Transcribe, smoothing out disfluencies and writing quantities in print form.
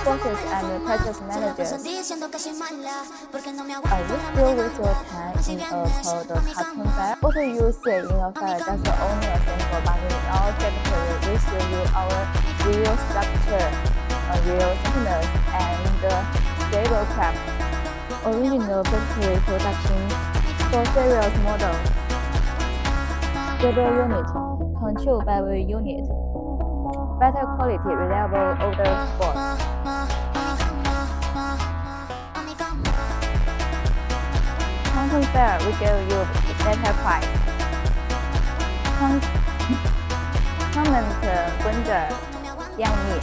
bosses and practice managers. You still with your time in a code cartoon file. What you see in a file does only a simple but in our secretary we show you our real structure, real thickness, and stable craft. Original factory production for serial model. Stable unit, control by unit. Better quality, reliable order support. Cartoon fair, we give you better price. Comment 跟着靓丽。